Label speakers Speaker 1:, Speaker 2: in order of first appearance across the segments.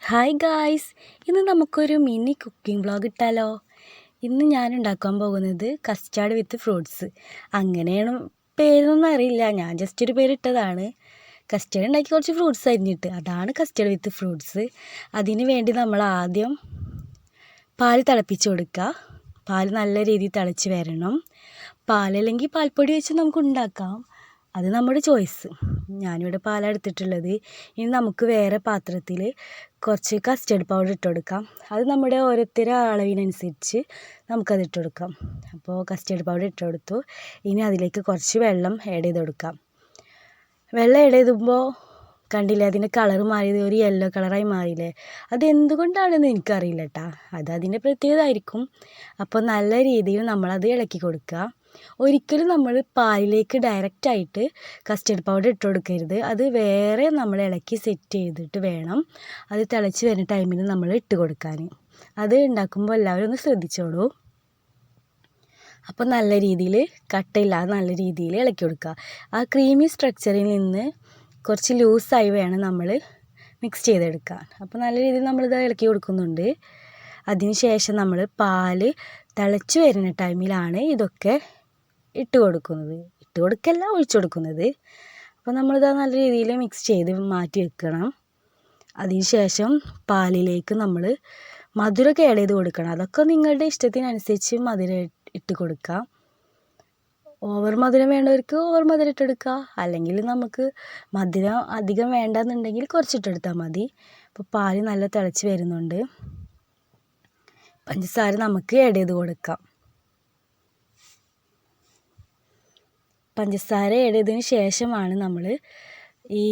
Speaker 1: Hi guys, ഇന്ന് നമുക്കൊരു mini cooking vlog ഇട്ടാലോ? ഇന്ന് ഞാൻ ഉണ്ടാക്കാൻ പോകുന്നത് കസ്റ്റാർഡ് വിത്ത് ഫ്രൂട്ട്സ്. അങ്ങനെയാണ് പേരൊന്നും അറിയില്ല, ഞാൻ ജസ്റ്റ് ഒരു പേരിട്ടതാണ്. കസ്റ്റാർഡ് ഉണ്ടാക്കി കുറച്ച് ഫ്രൂട്ട്സ് അരിഞ്ഞിട്ട്, അതാണ് കസ്റ്റാർഡ് വിത്ത് ഫ്രൂട്ട്സ്. അതിന് വേണ്ടി നമ്മൾ ആദ്യം പാൽ തിളപ്പിച്ച് കൊടുക്കുക. പാൽ നല്ല രീതിയിൽ തിളച്ച് വരണം. പാലല്ലെങ്കിൽ പാൽപ്പൊടി വെച്ച് നമുക്ക് ഉണ്ടാക്കാം, അത് നമ്മുടെ ചോയ്സ്. ഞാനിവിടെ പാലെടുത്തിട്ടുള്ളത്. ഇനി നമുക്ക് വേറെ പാത്രത്തിൽ കുറച്ച് കസ്റ്റർഡ് പൗഡർ ഇട്ട് കൊടുക്കാം. അത് നമ്മുടെ ഓരോരുത്തരുടെ അളവിനനുസരിച്ച് നമുക്കത് ഇട്ട് കൊടുക്കാം. അപ്പോൾ കസ്റ്റർഡ് പൗഡർ ഇട്ട് കൊടുത്തു. ഇനി അതിലേക്ക് കുറച്ച് വെള്ളം ആഡ് ചെയ്ത് കൊടുക്കാം. വെള്ളം ആഡ് ചെയ്തുമ്പോൾ കണ്ടില്ലേ, അതിൻ്റെ കളർ മാറിയത് ഒരു യെല്ലോ കളറായി മാറിയില്ലേ? അത് എന്തുകൊണ്ടാണെന്ന് എനിക്കറിയില്ല കേട്ടോ, അത് അതിൻ്റെ പ്രത്യേകത ആയിരിക്കും. അപ്പോൾ നല്ല രീതിയിൽ നമ്മളത് ഇളക്കി കൊടുക്കുക. ഒരിക്കലും നമ്മൾ പാലിലേക്ക് ഡയറക്റ്റായിട്ട് കസ്റ്റർഡ് പൗഡർ ഇട്ട് കൊടുക്കരുത്. അത് വേറെ നമ്മൾ ഇളക്കി സെറ്റ് ചെയ്തിട്ട് വേണം അത് തിളച്ച് വരുന്ന ടൈമിൽ നമ്മൾ ഇട്ട് കൊടുക്കാൻ. അത് ഉണ്ടാക്കുമ്പോൾ എല്ലാവരും ഒന്ന് ശ്രദ്ധിച്ചോളൂ. അപ്പോൾ നല്ല രീതിയിൽ കട്ടയില്ലാതെ നല്ല രീതിയിൽ ഇളക്കി കൊടുക്കുക. ആ ക്രീമി സ്ട്രക്ചറിൽ നിന്ന് കുറച്ച് ലൂസായി വേണം നമ്മൾ മിക്സ് ചെയ്തെടുക്കാൻ. അപ്പോൾ നല്ല രീതിയിൽ നമ്മളിത് ഇളക്കി കൊടുക്കുന്നുണ്ട്. അതിന് ശേഷം നമ്മൾ പാല് തിളച്ച് വരുന്ന ടൈമിലാണ് ഇതൊക്കെ ഇട്ട് കൊടുക്കല്ല, ഒഴിച്ചു കൊടുക്കുന്നത്. അപ്പോൾ നമ്മളിത് നല്ല രീതിയിൽ മിക്സ് ചെയ്ത് മാറ്റി വെക്കണം. അതിന് ശേഷം പാലിലേക്ക് നമ്മൾ മധുരമൊക്കെ ആഡ് ചെയ്ത് കൊടുക്കണം. അതൊക്കെ നിങ്ങളുടെ ഇഷ്ടത്തിനനുസരിച്ച് മധുരം ഇട്ട് കൊടുക്കാം. ഓവർ മധുരം വേണ്ടവർക്ക് ഓവർ മധുരം ഇട്ടെടുക്കുക, അല്ലെങ്കിൽ നമുക്ക് മധുരം അധികം വേണ്ടെന്നുണ്ടെങ്കിൽ കുറച്ചിട്ടെടുത്താൽ മതി. അപ്പോൾ പാല് നല്ല തിളച്ച് വരുന്നുണ്ട്. പഞ്ചസാര നമുക്ക് ആഡ് ചെയ്ത് കൊടുക്കാം. പഞ്ചസാര ആഡ് ചെയ്തതിന് ശേഷമാണ് നമ്മൾ ഈ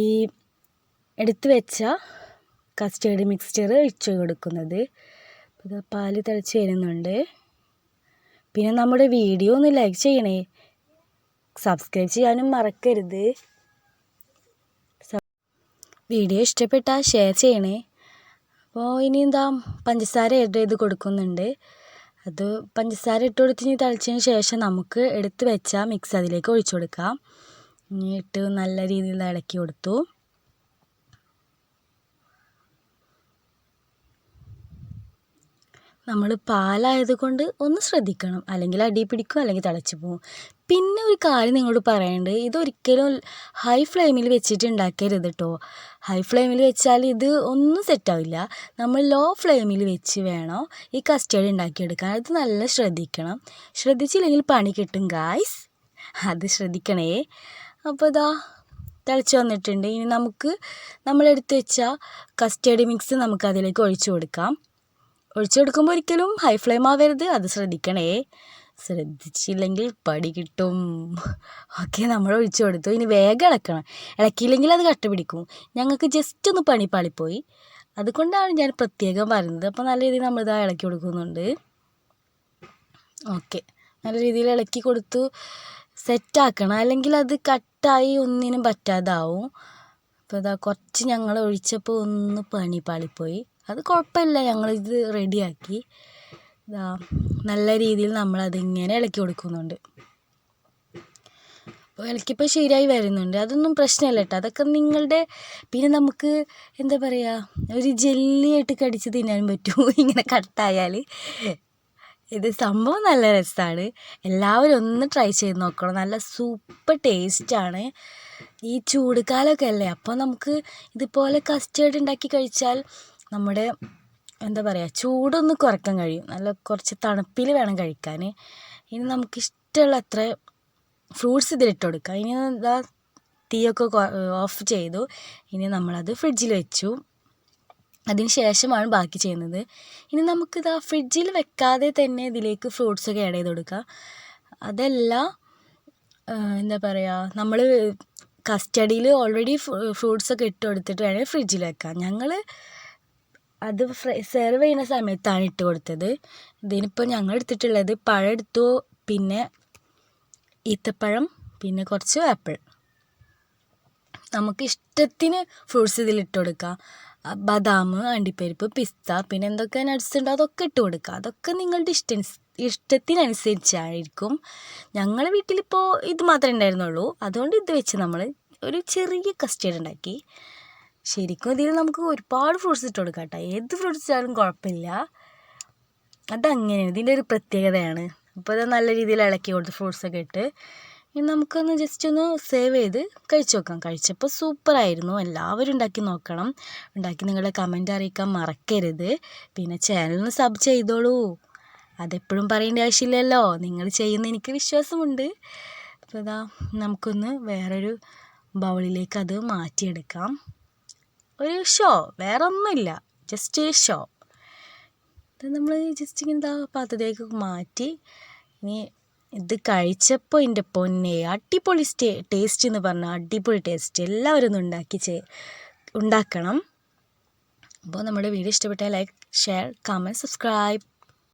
Speaker 1: എടുത്തു വെച്ച കസ്റ്റേർഡ് മിക്സ്ചർ ഒഴിച്ച് കൊടുക്കുന്നത്. പാല് തിളച്ച് വരുന്നുണ്ട്. പിന്നെ നമ്മുടെ വീഡിയോ ഒന്ന് ലൈക്ക് ചെയ്യണേ, സബ്സ്ക്രൈബ് ചെയ്യാനും മറക്കരുത്. വീഡിയോ ഇഷ്ടപ്പെട്ടാൽ ഷെയർ ചെയ്യണേ. അപ്പോൾ ഇനി എന്താ, പഞ്ചസാര ആഡ് ചെയ്ത് കൊടുക്കുന്നുണ്ട്. അത് പഞ്ചസാര ഇട്ട് കൊടുത്തിന് തിളച്ചതിന് ശേഷം നമുക്ക് എടുത്ത് വെച്ച മിക്സ് അതിലേക്ക് ഒഴിച്ചു കൊടുക്കാം. ഇനി ഇട്ട് നല്ല രീതിയിൽ ഇളക്കി കൊടുത്തു. നമ്മൾ പാലായതുകൊണ്ട് ഒന്ന് ശ്രദ്ധിക്കണം, അല്ലെങ്കിൽ അടി പിടിക്കും, അല്ലെങ്കിൽ തിളച്ച് പോകും. പിന്നെ ഒരു കാര്യം നിങ്ങളോട് പറയാനുണ്ട്, ഇതൊരിക്കലും ഹൈ ഫ്ലെയിമിൽ വെച്ചിട്ട് ഉണ്ടാക്കരുത് കേട്ടോ. ഹൈ ഫ്ലെയിമിൽ വെച്ചാൽ ഇത് ഒന്നും സെറ്റാവില്ല. നമ്മൾ ലോ ഫ്ലെയിമിൽ വെച്ച് വേണം ഈ കസ്റ്റേർഡ് ഉണ്ടാക്കിയെടുക്കാൻ. അത് നല്ല ശ്രദ്ധിക്കണം. ശ്രദ്ധിച്ചില്ലെങ്കിൽ പണി കിട്ടും ഗായ്സ്, അത് ശ്രദ്ധിക്കണേ. അപ്പോൾ ഇതാ തിളച്ച് വന്നിട്ടുണ്ട്. ഇനി നമുക്ക് നമ്മളെടുത്ത് വെച്ച കസ്റ്റേർഡ് മിക്സ് നമുക്ക് അതിലേക്ക് ഒഴിച്ചു കൊടുക്കാം. ഒഴിച്ചു കൊടുക്കുമ്പോൾ ഒരിക്കലും ഹൈ ഫ്ലെയിം ആവരുത്, അത് ശ്രദ്ധിക്കണേ. ശ്രദ്ധിച്ചില്ലെങ്കിൽ പടി കിട്ടും. ഓക്കെ, നമ്മൾ ഒഴിച്ചു കൊടുത്തു. ഇനി വേഗം ഇളക്കണം, ഇളക്കിയില്ലെങ്കിൽ അത് കട്ട പിടിക്കും. ഞങ്ങൾക്ക് ജസ്റ്റ് ഒന്ന് പണി പാളിപ്പോയി, അതുകൊണ്ടാണ് ഞാൻ പ്രത്യേകം പറയുന്നത്. അപ്പോൾ നല്ല രീതിയിൽ നമ്മളിതാ ഇളക്കി കൊടുക്കുന്നുണ്ട്. ഓക്കെ, നല്ല രീതിയിൽ ഇളക്കി കൊടുത്തു സെറ്റാക്കണം, അല്ലെങ്കിൽ അത് കട്ടായി ഒന്നിനും പറ്റാതാവും. അപ്പോൾ ഇതാ കുറച്ച് ഞങ്ങൾ ഒഴിച്ചപ്പോൾ ഒന്ന് പണി പാളിപ്പോയി, അത് കുഴപ്പമില്ല, ഞങ്ങളിത് റെഡിയാക്കി. ഇതാ നല്ല രീതിയിൽ നമ്മളതിങ്ങനെ ഇളക്കി കൊടുക്കുന്നുണ്ട്. അപ്പോൾ ഇളക്കിയപ്പോൾ ശരിയായി വരുന്നുണ്ട്, അതൊന്നും പ്രശ്നമില്ല കേട്ടോ. അതൊക്കെ നിങ്ങളുടെ, പിന്നെ നമുക്ക് എന്താ പറയുക, ഒരു ജെല്ലിയായിട്ട് കടിച്ച് തിന്നാനും പറ്റും ഇങ്ങനെ കട്ടായാൽ. ഇത് സംഭവം നല്ല രസമാണ്, എല്ലാവരും ഒന്ന് ട്രൈ ചെയ്ത് നോക്കണം. നല്ല സൂപ്പർ ടേസ്റ്റാണ്. ഈ ചൂട് കാലമൊക്കെ അല്ലേ, അപ്പോൾ നമുക്ക് ഇതുപോലെ കസ്റ്റേർഡ് ഉണ്ടാക്കി കഴിച്ചാൽ നമ്മുടെ എന്താ പറയുക, ചൂടൊന്ന് കുറയ്ക്കാൻ കഴിയും. നല്ല കുറച്ച് തണുപ്പിൽ വേണം കഴിക്കാൻ. ഇനി നമുക്ക് ഇഷ്ടമുള്ള അത്ര ഫ്രൂട്ട്സ് ഇതിലിട്ട് കൊടുക്കാം. ഇനി ഇതാ തീയൊക്കെ ഓഫ് ചെയ്തു. ഇനി നമ്മളത് ഫ്രിഡ്ജിൽ വെച്ചു. അതിന് ശേഷമാണ് ബാക്കി ചെയ്യുന്നത്. ഇനി നമുക്കിതാ ഫ്രിഡ്ജിൽ വെക്കാതെ തന്നെ ഇതിലേക്ക് ഫ്രൂട്ട്സൊക്കെ ആഡ് ചെയ്ത് കൊടുക്കുക. അതല്ല, എന്താ പറയുക, നമ്മൾ കസ്റ്റഡിയിൽ ഓൾറെഡി ഫ്രൂട്ട്സൊക്കെ ഇട്ട് കൊടുത്തിട്ട് വേണേൽ ഫ്രിഡ്ജിൽ വെക്കാം. ഞങ്ങൾ അത് സെർവ് ചെയ്യുന്ന സമയത്താണ് ഇട്ട് കൊടുത്തത്. ഇതിനിപ്പോൾ ഞങ്ങൾ എടുത്തിട്ടുള്ളത് പഴം എടുത്തു, പിന്നെ ഈത്തപ്പഴം, പിന്നെ കുറച്ച് ആപ്പിൾ. നമുക്ക് ഇഷ്ടത്തിന് ഫ്രൂട്ട്സ് ഇതിലിട്ട് കൊടുക്കാം. ബദാം, അണ്ടിപ്പരിപ്പ്, പിസ്ത, പിന്നെ എന്തൊക്കെ നട്ട്സ് ഉണ്ടോ അതൊക്കെ ഇട്ട് കൊടുക്കുക. അതൊക്കെ നിങ്ങളുടെ ഇഷ്ടത്തിനനുസരിച്ചായിരിക്കും. ഞങ്ങളുടെ വീട്ടിലിപ്പോൾ ഇത് മാത്രമേ ഉണ്ടായിരുന്നുള്ളൂ, അതുകൊണ്ട് ഇത് വെച്ച് നമ്മൾ ഒരു ചെറിയ കസ്റ്റേർഡ് ഉണ്ടാക്കി. ശരിക്കും ഇതിൽ നമുക്ക് ഒരുപാട് ഫ്രൂട്ട്സ് ഇട്ട് കൊടുക്കാം കേട്ടോ. ഏത് ഫ്രൂട്ട്സ് ഇട്ടാലും കുഴപ്പമില്ല. അതങ്ങനെയാണ്, ഇതിൻ്റെ ഒരു പ്രത്യേകതയാണ്. അപ്പോൾ അത് നല്ല രീതിയിൽ ഇളക്കി കൊടുത്ത് ഫ്രൂട്ട്സൊക്കെ ഇട്ട് ഇനി നമുക്കൊന്ന് ജസ്റ്റ് ഒന്ന് സേവ് ചെയ്ത് കഴിച്ച് നോക്കാം. കഴിച്ചപ്പോൾ സൂപ്പറായിരുന്നു. എല്ലാവരും ഉണ്ടാക്കി നോക്കണം. ഉണ്ടാക്കി നിങ്ങളുടെ കമൻറ്റ് അറിയിക്കാൻ മറക്കരുത്. പിന്നെ ചാനലിന് സബ് ചെയ്തോളൂ. അതെപ്പോഴും പറയേണ്ട ആവശ്യമില്ലല്ലോ, നിങ്ങൾ ചെയ്യുന്ന എനിക്ക് വിശ്വാസമുണ്ട്. അപ്പോൾ ഇതാ നമുക്കൊന്ന് വേറൊരു ബൗളിലേക്ക് അത് മാറ്റിയെടുക്കാം. ഒരു ഷോ, വേറെ ഒന്നുമില്ല, ജസ്റ്റ് ഒരു ഷോ. ഇത് നമ്മൾ ജസ്റ്റ് ഇങ്ങനെ പാത്രത്തിലേക്ക് മാറ്റി. ഇനി ഇത് കഴിച്ചപ്പോൾ എൻ്റെ പൊന്നെ അടിപൊളി ടേസ്റ്റ് എന്ന് പറഞ്ഞാൽ അടിപൊളി ടേസ്റ്റ്. എല്ലാവരും ഒന്ന് ഉണ്ടാക്കണം. അപ്പോൾ നമ്മുടെ വീഡിയോ ഇഷ്ടപ്പെട്ടാൽ ലൈക്ക്, ഷെയർ, കമൻറ്റ്, സബ്സ്ക്രൈബ്.